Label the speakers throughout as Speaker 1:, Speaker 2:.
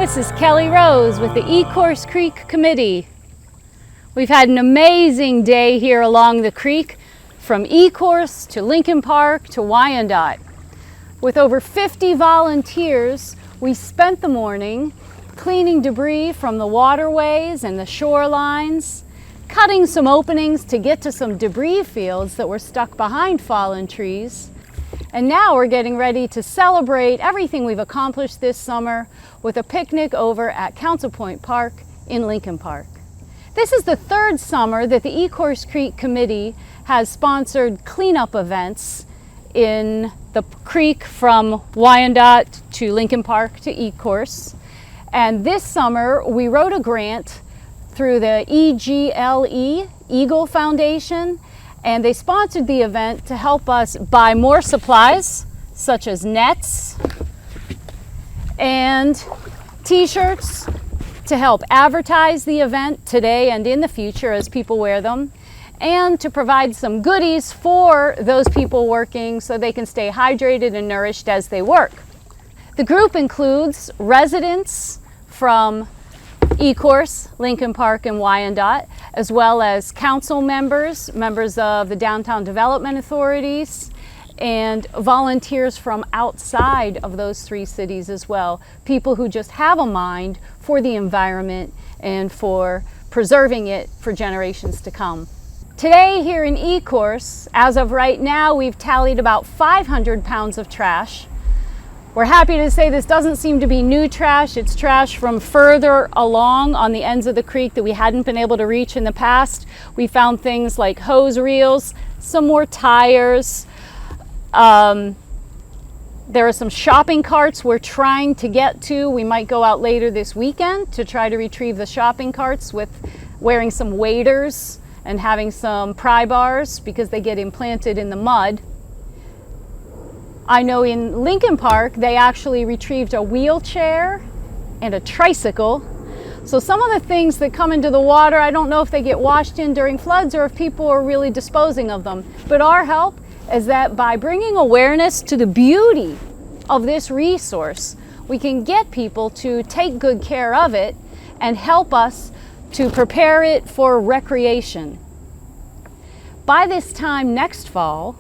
Speaker 1: This is Kelly Rose with the Ecorse Creek Committee. We've had an amazing day here along the creek, from Ecorse to Lincoln Park to Wyandotte. With over 50 volunteers, we spent the morning cleaning debris from the waterways and the shorelines, cutting some openings to get to some debris fields that were stuck behind fallen trees. And now we're getting ready to celebrate everything we've accomplished this summer with a picnic over at Council Point Park in Lincoln Park. This is the third summer that the Ecorse Creek Committee has sponsored cleanup events in the creek from Wyandotte to Lincoln Park to Ecorse. And this summer we wrote a grant through the EGLE, Eagle Foundation, and they sponsored the event to help us buy more supplies, such as nets and t-shirts, to help advertise the event today and in the future as people wear them, and to provide some goodies for those people working so they can stay hydrated and nourished as they work. The group includes residents from Ecorse, Lincoln Park, and Wyandotte, as well as council members, members of the downtown development authorities, and volunteers from outside of those three cities as well. People who just have a mind for the environment and for preserving it for generations to come. Today here in Ecorse, as of right now, we've tallied about 500 pounds of trash. We're happy to say this doesn't seem to be new trash. It's trash from further along on the ends of the creek that we hadn't been able to reach in the past. We found things like hose reels, some more tires. There are some shopping carts we're trying to get to. We might go out later this weekend to try to retrieve the shopping carts with wearing some waders and having some pry bars because they get implanted in the mud. I know in Lincoln Park, they actually retrieved a wheelchair and a tricycle. So some of the things that come into the water, I don't know if they get washed in during floods or if people are really disposing of them. But our help is that by bringing awareness to the beauty of this resource, we can get people to take good care of it and help us to prepare it for recreation. By this time next fall,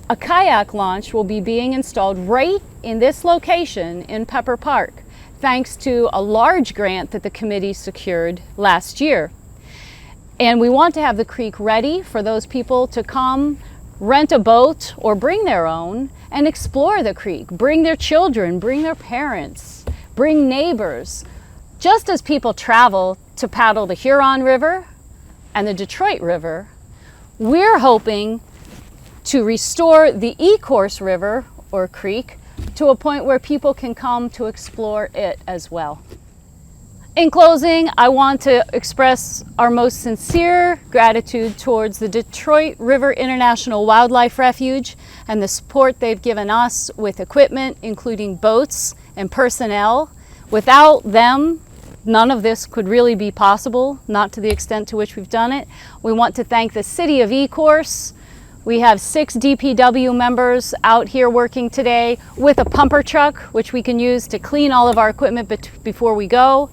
Speaker 1: a kayak launch will be being installed right in this location in Pepper Park, thanks to a large grant that the committee secured last year. And we want to have the creek ready for those people to come, rent a boat or bring their own and explore the creek, bring their children, bring their parents, bring neighbors. Just as people travel to paddle the Huron River and the Detroit River, we're hoping to restore the Ecorse River or creek to a point where people can come to explore it as well. In closing, I want to express our most sincere gratitude towards the Detroit River International Wildlife Refuge and the support they've given us with equipment, including boats and personnel. Without them, none of this could really be possible, not to the extent to which we've done it. We want to thank the City of Ecorse. We have 6 DPW members out here working today with a pumper truck, which we can use to clean all of our equipment before we go.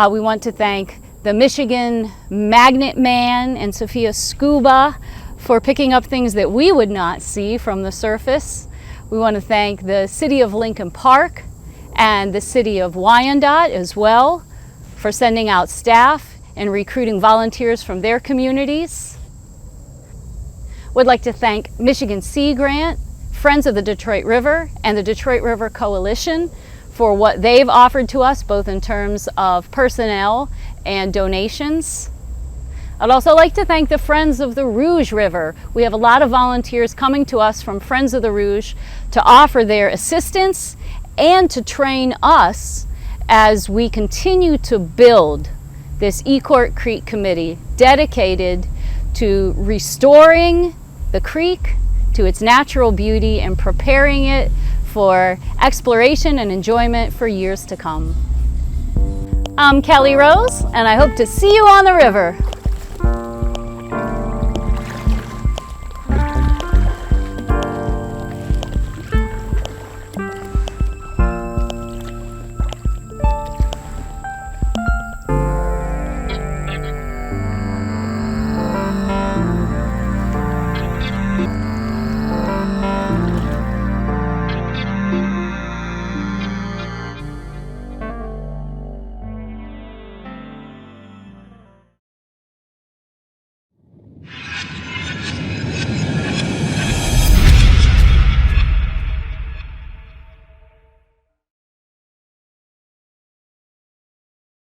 Speaker 1: We want to thank the Michigan Magnet Man and Sophia Scuba for picking up things that we would not see from the surface. We want to thank the City of Lincoln Park and the City of Wyandotte as well for sending out staff and recruiting volunteers from their communities. Would like to thank Michigan Sea Grant, Friends of the Detroit River, and the Detroit River Coalition for what they've offered to us, both in terms of personnel and donations. I'd also like to thank the Friends of the Rouge River. We have a lot of volunteers coming to us from Friends of the Rouge to offer their assistance and to train us as we continue to build this Ecorse Creek Committee dedicated to restoring the creek to its natural beauty and preparing it for exploration and enjoyment for years to come. I'm Kelly Rose, and I hope to see you on the river.